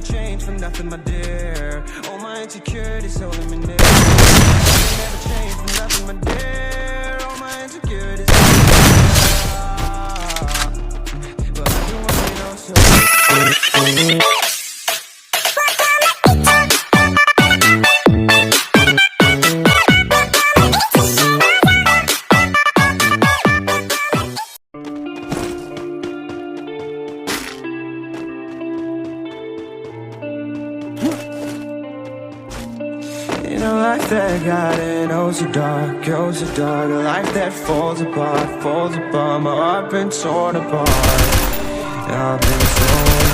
change for nothing, my dear. All my insecurities holding me near. Nothing never change for nothing, my dear. All my insecurities holding me near. But I've been working on so. In a life that got it, oh so dark, oh so dark. A life that falls apart, falls apart. My heart been torn apart. I've been torn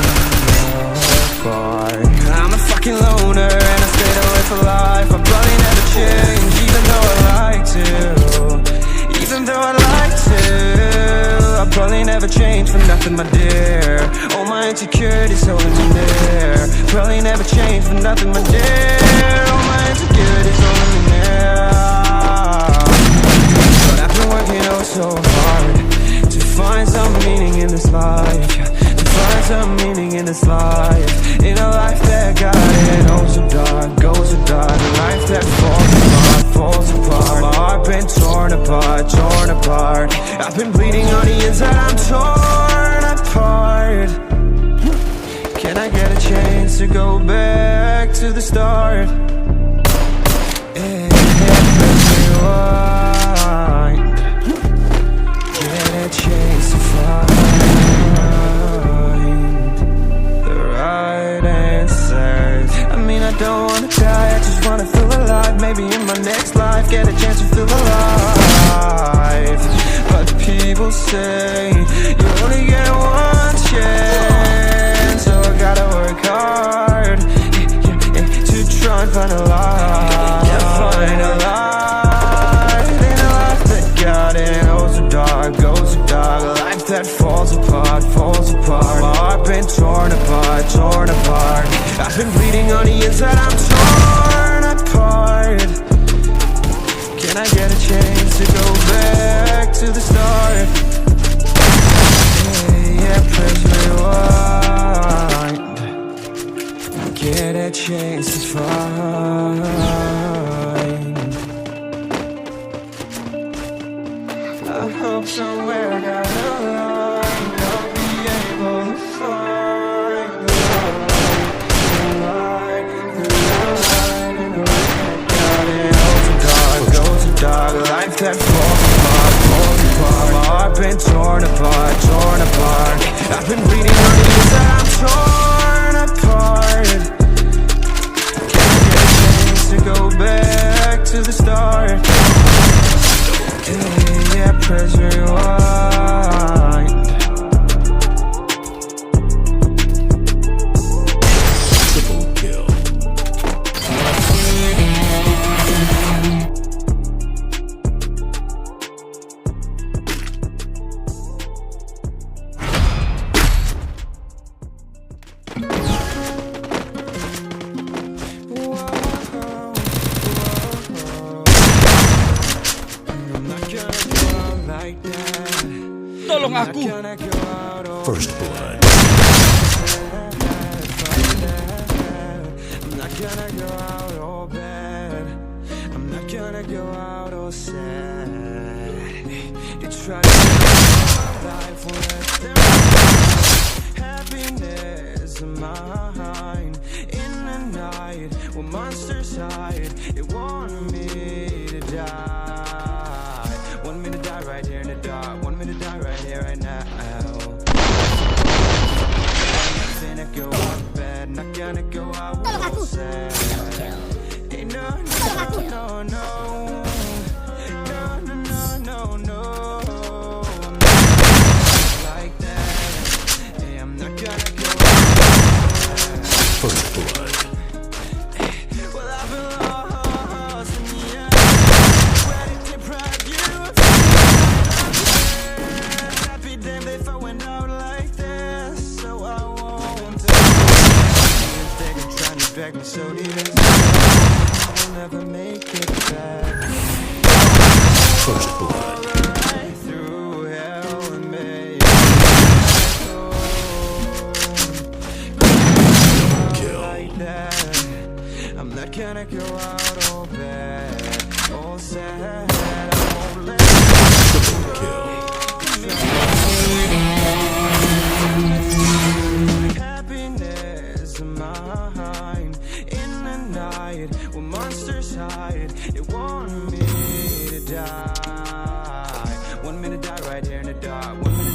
apart. I'm a fucking loner and I stayed away for life. I probably never change, even though I like to. Even though I like to, I probably never change for nothing, my dear. All my insecurities holding me near. Probably never change for nothing, my dear. All my insecurities holding me near. But I've been working oh so hard to find some meaning in this life. To find some meaning in this life. In a life that got it oh so dark, oh so dark. A life that falls apart, falls apart. My heart been torn apart, torn apart. I've been bleeding on the inside, I'm torn apart. Can I get a chance to go back to the start? Yeah, rewind. Get a chance to find the right answers. I mean, I don't wanna die, I just wanna feel alive. Maybe in my next life, get a chance to feel alive. But people say you only get one chance, so I gotta work hard to try and find a light. Yeah, find a light in a life that got it oh so dark, oh so dark. A life that falls apart, falls apart. My heart been torn apart, torn apart. I've been bleeding on the inside, I'm torn apart. Can I get a chance to go back to the start? Yeah, press rewind. Get a chance to find. I hope somewhere down the line I'll be able to find the light, the light, the light, the light. Got it oh so dark, oh so dark. A life that falls apart, falls apart. My heart been torn apart, torn apart. I've been bleeding on the inside, I'm torn apart. Can I get a chance to go back to the start? Yeah, press rewind. Triple kill. Tolong aku. First blood. I'm not gonna go out all bad. I'm not gonna go out all sad. You try to live my life with happiness in mine. In the night when monsters hide, it wanted me to die. Want me to die right here in the dark. Want me to die right here, right now. Not gonna go out bad. Not gonna go out all sad. No, no, no, no. No, no, no, no, no. I'm not like that. Yeah, I'm not gonna go out. First blood. Well, I've been lost in the end. Ready to deprive you of I'd be damned if I went out like this. So I won't. They can try to drag me so deep. I'll never make it back. First blood. Right through hell and make Kill. I'm not gonna go out all bad, all sad. I won't let Triple kill. happiness of mine in the night when monsters hide. They want me to die. Want me to die right here in the dark. Want me to